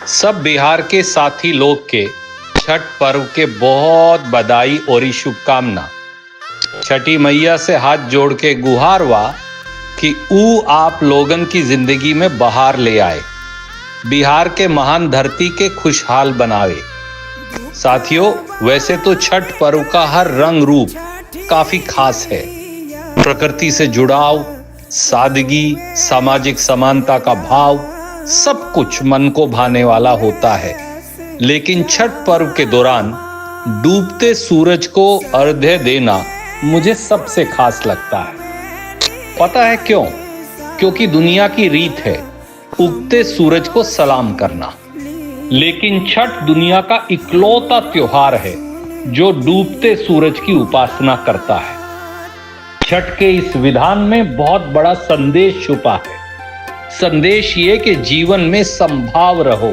सब बिहार के साथी लोग के छठ पर्व के बहुत बधाई और शुभकामना। छठी मैया से हाथ जोड़ के गुहार वा कि ऊ आप लोगन की जिंदगी में बहार ले आए, बिहार के महान धरती के खुशहाल बनावे। साथियों, वैसे तो छठ पर्व का हर रंग रूप काफी खास है। प्रकृति से जुड़ाव, सादगी, सामाजिक समानता का भाव, सब कुछ मन को भाने वाला होता है। लेकिन छठ पर्व के दौरान डूबते सूरज को अर्घ्य देना मुझे सबसे खास लगता है। पता है क्यों? क्योंकि दुनिया की रीत है उगते सूरज को सलाम करना, लेकिन छठ दुनिया का इकलौता त्योहार है जो डूबते सूरज की उपासना करता है। छठ के इस विधान में बहुत बड़ा संदेश छुपा है। संदेश ये कि जीवन में समभाव रहो,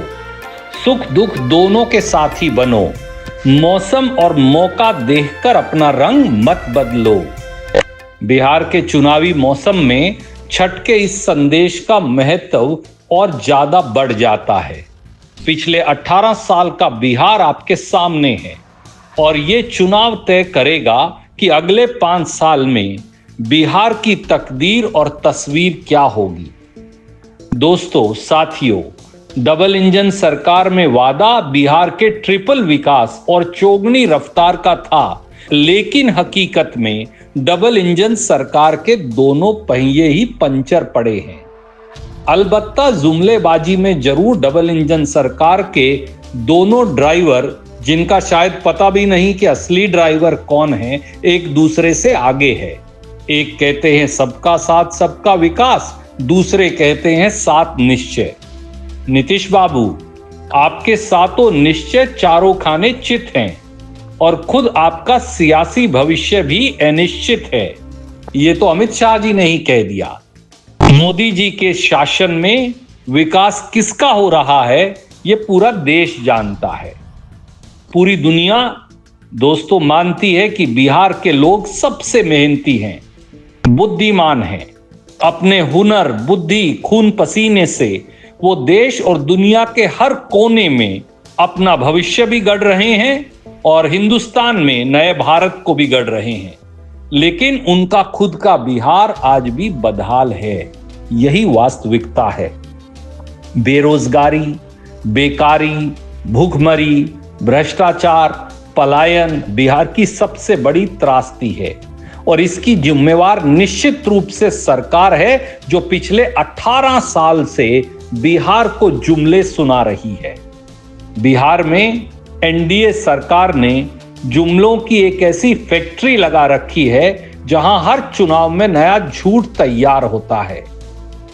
सुख दुख दोनों के साथी बनो, मौसम और मौका देखकर अपना रंग मत बदलो। बिहार के चुनावी मौसम में छठ के इस संदेश का महत्व और ज्यादा बढ़ जाता है। पिछले 18 साल का बिहार आपके सामने है और ये चुनाव तय करेगा कि अगले 5 साल में बिहार की तकदीर और तस्वीर क्या होगी। दोस्तों, साथियों, डबल इंजन सरकार में वादा बिहार के ट्रिपल विकास और चौगुनी रफ्तार का था, लेकिन हकीकत में डबल इंजन सरकार के दोनों पहिए ही पंचर पड़े हैं। अलबत्ता जुमलेबाजी में जरूर डबल इंजन सरकार के दोनों ड्राइवर, जिनका शायद पता भी नहीं कि असली ड्राइवर कौन है, एक दूसरे से आगे है। एक कहते हैं सबका साथ सबका विकास, दूसरे कहते हैं सात निश्चय। नीतीश बाबू, आपके सातों निश्चय चारों खाने चित हैं और खुद आपका सियासी भविष्य भी अनिश्चित है। ये तो अमित शाह जी ने ही कह दिया। मोदी जी के शासन में विकास किसका हो रहा है ये पूरा देश जानता है। पूरी दुनिया दोस्तों मानती है कि बिहार के लोग सबसे मेहनती हैं, बुद्धिमान हैं। अपने हुनर, बुद्धि, खून पसीने से वो देश और दुनिया के हर कोने में अपना भविष्य भी गढ़ रहे हैं और हिंदुस्तान में नए भारत को भी गढ़ रहे हैं। लेकिन उनका खुद का बिहार आज भी बदहाल है, यही वास्तविकता है। बेरोजगारी, बेकारी, भूखमरी, भ्रष्टाचार, पलायन बिहार की सबसे बड़ी त्रासदी है और इसकी जिम्मेवार निश्चित रूप से सरकार है जो पिछले 18 साल से बिहार को जुमले सुना रही है। बिहार में एनडीए सरकार ने जुमलों की एक ऐसी फैक्ट्री लगा रखी है जहां हर चुनाव में नया झूठ तैयार होता है।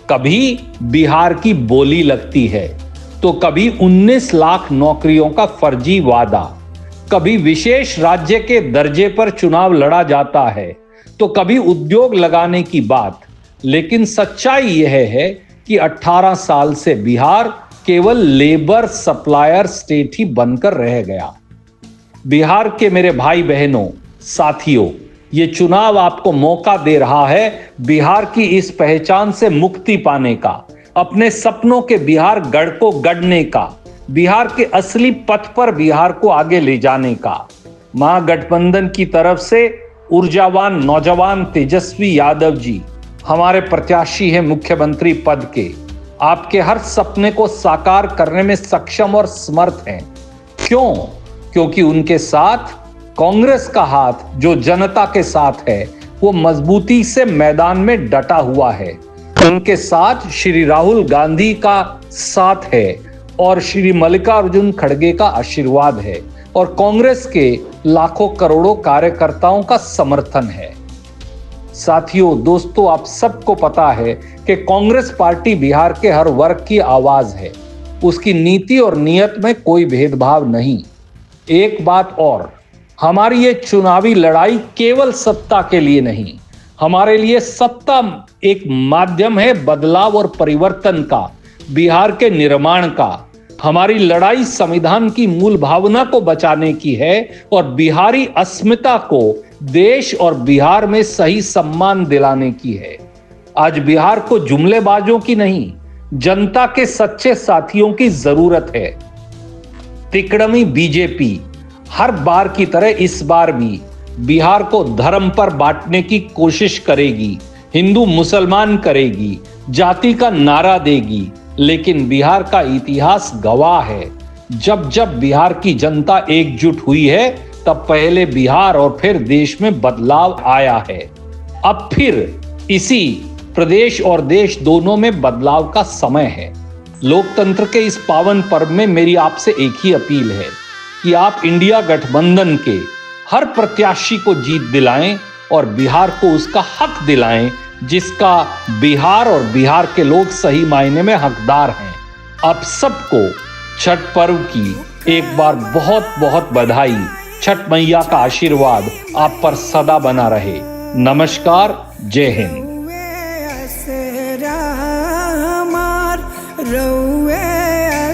कभी बिहार की बोली लगती है तो कभी 19 लाख नौकरियों का फर्जी वादा, कभी विशेष राज्य के दर्जे पर चुनाव लड़ा जाता है तो कभी उद्योग लगाने की बात। लेकिन सच्चाई यह है कि 18 साल से बिहार केवल लेबर सप्लायर स्टेट ही बनकर रह गया। बिहार के मेरे भाई बहनों, साथियों, ये चुनाव आपको मौका दे रहा है बिहार की इस पहचान से मुक्ति पाने का, अपने सपनों के बिहार गढ़ को गढ़ने का, बिहार के असली पथ पर बिहार को आगे ले जाने का। महागठबंधन की तरफ से ऊर्जावान नौजवान तेजस्वी यादव जी हमारे प्रत्याशी हैं मुख्यमंत्री पद के। आपके हर सपने को साकार करने में सक्षम और समर्थ हैं। क्यों? क्योंकि उनके साथ कांग्रेस का हाथ जो जनता के साथ है वो मजबूती से मैदान में डटा हुआ है। उनके साथ श्री राहुल गांधी का साथ है और श्री मल्लिकार्जुन खड़गे का आशीर्वाद है और कांग्रेस के लाखों करोड़ों कार्यकर्ताओं का समर्थन है। साथियों, दोस्तों, आप सबको पता है कि कांग्रेस पार्टी बिहार के हर वर्ग की आवाज है। उसकी नीति और नियत में कोई भेदभाव नहीं। एक बात और, हमारी ये चुनावी लड़ाई केवल सत्ता के लिए नहीं, हमारे लिए सत्ता एक माध्यम है बदलाव और परिवर्तन का, बिहार के निर्माण का। हमारी लड़ाई संविधान की मूल भावना को बचाने की है और बिहारी अस्मिता को देश और बिहार में सही सम्मान दिलाने की है। आज बिहार को जुमलेबाजों की नहीं जनता के सच्चे साथियों की जरूरत है। तिकड़मी बीजेपी हर बार की तरह इस बार भी बिहार को धर्म पर बांटने की कोशिश करेगी, हिंदू मुसलमान करेगी, जाति का नारा देगी। लेकिन बिहार का इतिहास गवाह है, जब जब बिहार की जनता एकजुट हुई है तब पहले बिहार और फिर देश में बदलाव आया है। अब फिर इसी प्रदेश और देश दोनों में बदलाव का समय है। लोकतंत्र के इस पावन पर्व में मेरी आपसे एक ही अपील है कि आप इंडिया गठबंधन के हर प्रत्याशी को जीत दिलाएं और बिहार को उसका हक दिलाएं, जिसका बिहार और बिहार के लोग सही मायने में हकदार हैं। आप सबको छठ पर्व की एक बार बहुत बहुत बधाई। छठ मैया का आशीर्वाद आप पर सदा बना रहे। नमस्कार, जय हिंद। रउए